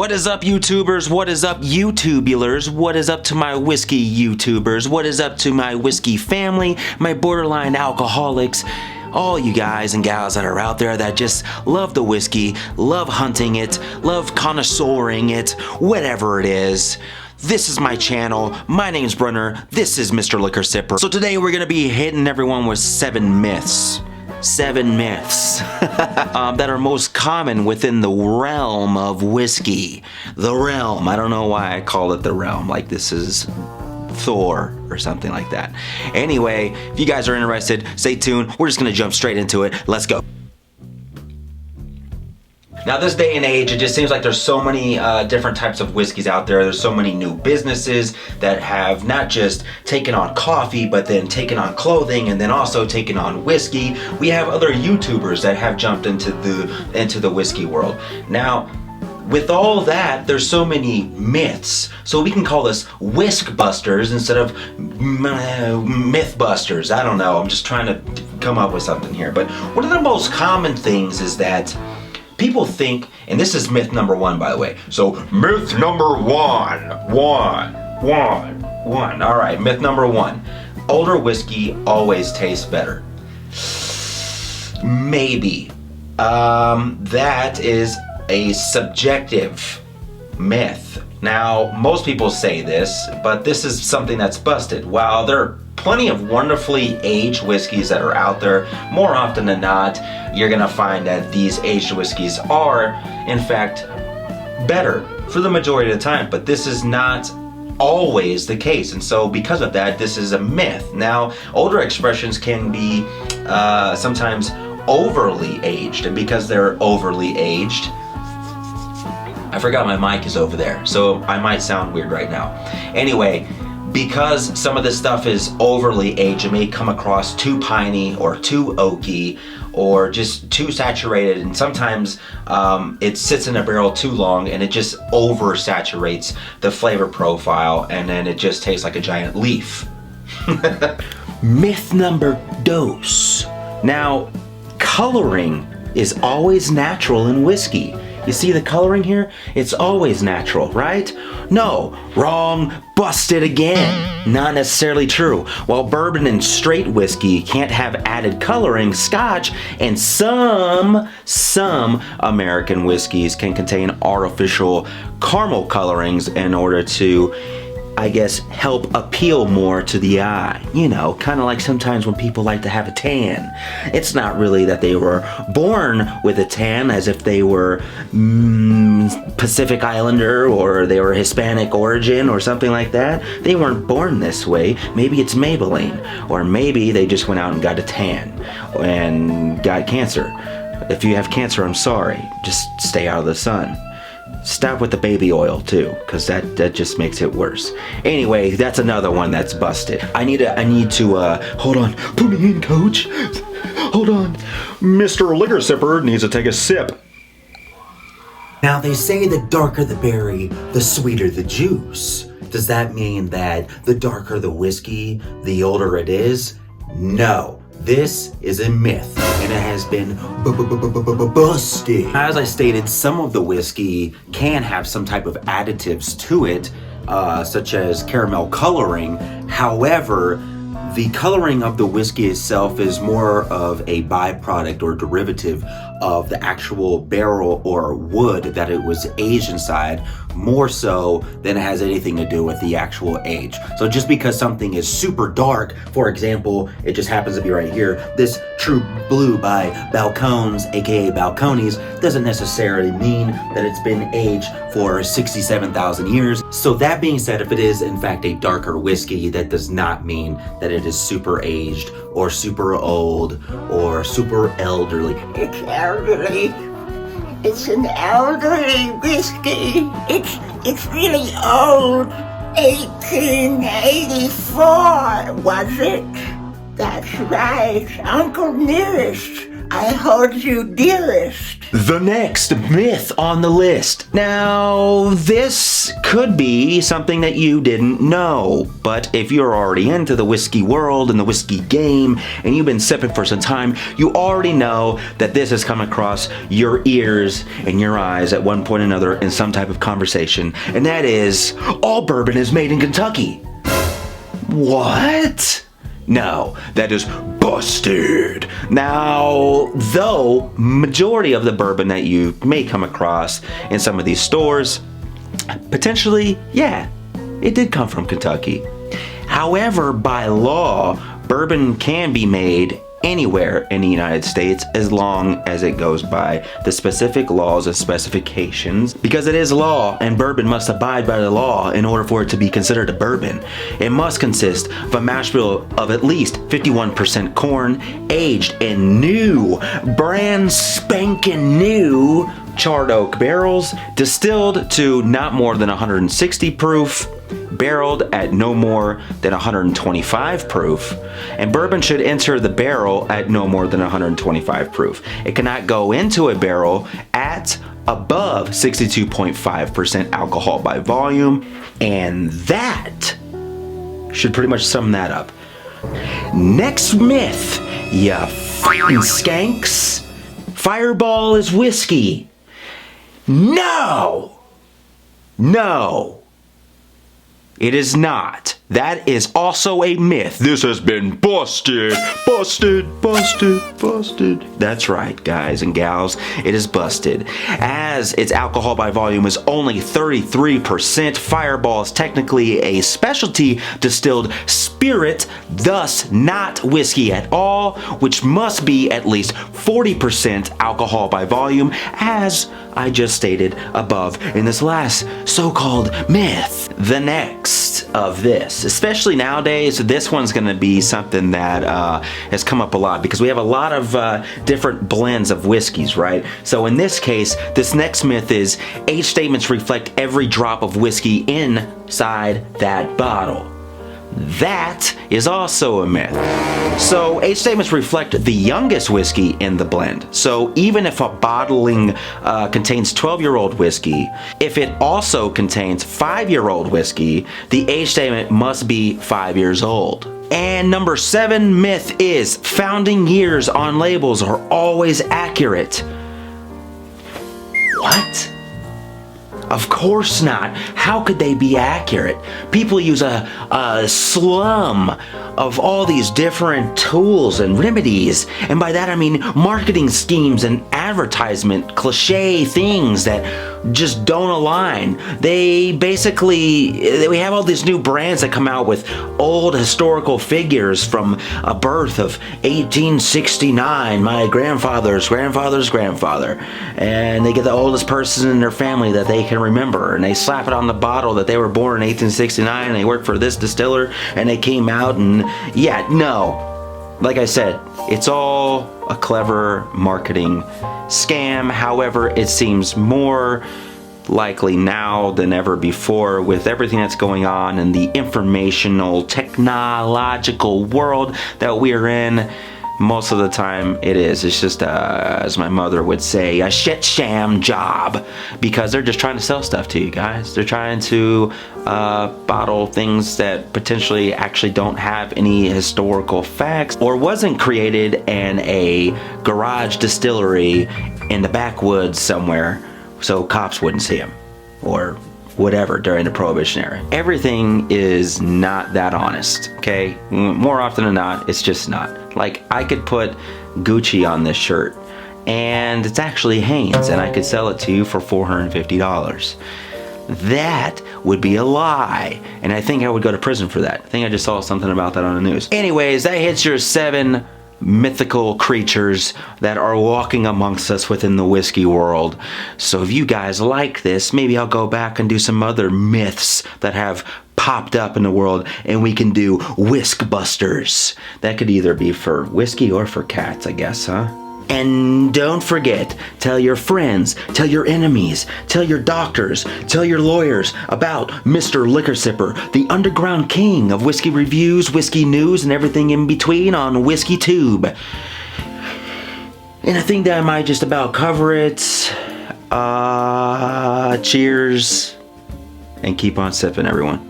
What is up, YouTubers? What is up, YouTubulars? What is up to my whiskey YouTubers? What is up to my whiskey family, my borderline alcoholics, all you guys and gals that are out there that just love the whiskey, love hunting it, love connoisseuring it, whatever it is. This is my channel. My name's Brunner. This is Mr. Liquor Sipper. So today we're gonna be hitting everyone with 7 myths. 7 myths that are most common within the realm of whiskey. The realm. I don't know why I call it the realm, like this is Thor or something like that. Anyway, if you guys are interested, stay tuned. We're just gonna jump straight into it. Let's go. Now, this day and age, it just seems like there's so many different types of whiskeys out there. There's so many new businesses that have not just taken on coffee, but then taken on clothing and then also taken on whiskey. We have other YouTubers that have jumped into the whiskey world. Now, with all that, there's so many myths. So we can call this whisk busters instead of myth busters. I don't know. I'm just trying to come up with something here. But one of the most common things is that people think, and this is myth number 1, by the way. So myth number 1. All right, myth number 1. Older whiskey always tastes better. Maybe. That is a subjective myth. Now, most people say this, but this is something that's busted. While there are plenty of wonderfully aged whiskeys that are out there, more often than not, you're gonna find that these aged whiskeys are, in fact, better for the majority of the time, but this is not always the case, and so because of that, this is a myth. Now, older expressions can be sometimes overly aged, and because they're overly aged, I forgot my mic is over there, so I might sound weird right now. Anyway, because some of this stuff is overly aged, it may come across too piney or too oaky or just too saturated, and sometimes it sits in a barrel too long and it just oversaturates the flavor profile, and then it just tastes like a giant leaf. Myth number 2. Now, coloring is always natural in whiskey. You see the coloring here? It's always natural, right? No, wrong, busted again. Not necessarily true. While bourbon and straight whiskey can't have added coloring, Scotch and some American whiskeys can contain artificial caramel colorings in order to, I guess, help appeal more to the eye. You know, kind of like sometimes when people like to have a tan. It's not really that they were born with a tan, as if they were Pacific Islander or they were Hispanic origin or something like that. They weren't born this way. Maybe it's Maybelline, or maybe they just went out and got a tan and got cancer. If you have cancer, I'm sorry. Just stay out of the sun. Stop with the baby oil too, because that just makes it worse. Anyway, that's another one that's busted. I need to hold on. Put me in, coach. Hold on. Mr. Liquor Sipper needs to take a sip. Now, they say the darker the berry, the sweeter the juice. Does that mean that the darker the whiskey, the older it is? No. This is a myth, and it has been busted. As I stated, some of the whiskey can have some type of additives to it, such as caramel coloring. However, the coloring of the whiskey itself is more of a byproduct or derivative of the actual barrel or wood that it was aged inside, more so than it has anything to do with the actual age. So just because something is super dark, for example, it just happens to be right here, this True Blue by Balcones, aka Balcones, doesn't necessarily mean that it's been aged for 67,000 years. So that being said, if it is in fact a darker whiskey, that does not mean that it is super aged or super old or super elderly. It's elderly. It's an elderly whiskey. It's really old. 1884, was it? That's right. Uncle Nearest I hold you dearest. The next myth on the list. Now, this could be something that you didn't know, but if you're already into the whiskey world and the whiskey game, and you've been sipping for some time, you already know that this has come across your ears and your eyes at one point or another in some type of conversation, and that is, all bourbon is made in Kentucky. What? No, that is busted. Now, though, majority of the bourbon that you may come across in some of these stores, potentially, yeah, it did come from Kentucky. However, by law, bourbon can be made anywhere in the United States as long as it goes by the specific laws and specifications, because it is law and bourbon must abide by the law in order for it to be considered a bourbon. It must consist of a mash bill of at least 51% corn, aged in new, brand spanking new charred oak barrels, distilled to not more than 160 proof, barreled at no more than 125 proof, and bourbon should enter the barrel at no more than 125 proof. It cannot go into a barrel at above 62.5% alcohol by volume, and that should pretty much sum that up. Next myth, ya f***ing skanks. Fireball is whiskey. No! No! It is not. That is also a myth. This has been busted. Busted, busted, busted. That's right, guys and gals. It is busted. As its alcohol by volume is only 33%, Fireball is technically a specialty distilled spirit, thus not whiskey at all, which must be at least 40% alcohol by volume, as I just stated above in this last so-called myth. The next of this, especially nowadays, this one's going to be something that has come up a lot because we have a lot of different blends of whiskeys, right? So in this case, this next myth is age statements reflect every drop of whiskey inside that bottle. That is also a myth. So age statements reflect the youngest whiskey in the blend. So even if a bottling contains 12-year-old whiskey, if it also contains 5-year-old whiskey, the age statement must be 5 years old. And number 7 myth is founding years on labels are always accurate. What? Of course not. How could they be accurate? People use a slum of all these different tools and remedies. And by that I mean marketing schemes and advertisement cliche things that just don't align. We have all these new brands that come out with old historical figures from a birth of 1869, my grandfather's grandfather, and they get the oldest person in their family that they can remember, and they slap it on the bottle that they were born in 1869 and they worked for this distiller and they came out, and yeah, no, like I said, it's all a clever marketing scam. However, it seems more likely now than ever before with everything that's going on in the informational technological world that we're in. Most of the time it's just as my mother would say, a shit sham job, because they're just trying to sell stuff to you guys. They're trying to bottle things that potentially actually don't have any historical facts or wasn't created in a garage distillery in the backwoods somewhere so cops wouldn't see them or whatever during the Prohibition era. Everything is not that honest, okay? More often than not, it's just not. Like, I could put Gucci on this shirt and it's actually Hanes and I could sell it to you for $450. That would be a lie, and I think I would go to prison for that. I think I just saw something about that on the news. Anyways, that hits your 7 mythical creatures that are walking amongst us within the whiskey world. So if you guys like this, maybe I'll go back and do some other myths that have popped up in the world, and we can do Whisk Busters. That could either be for whiskey or for cats, I guess, huh? And don't forget, tell your friends, tell your enemies, tell your doctors, tell your lawyers about Mr. Liquor Sipper, the underground king of whiskey reviews, whiskey news, and everything in between on Whiskey Tube. And I think that might just about cover it. Cheers. And keep on sipping, everyone.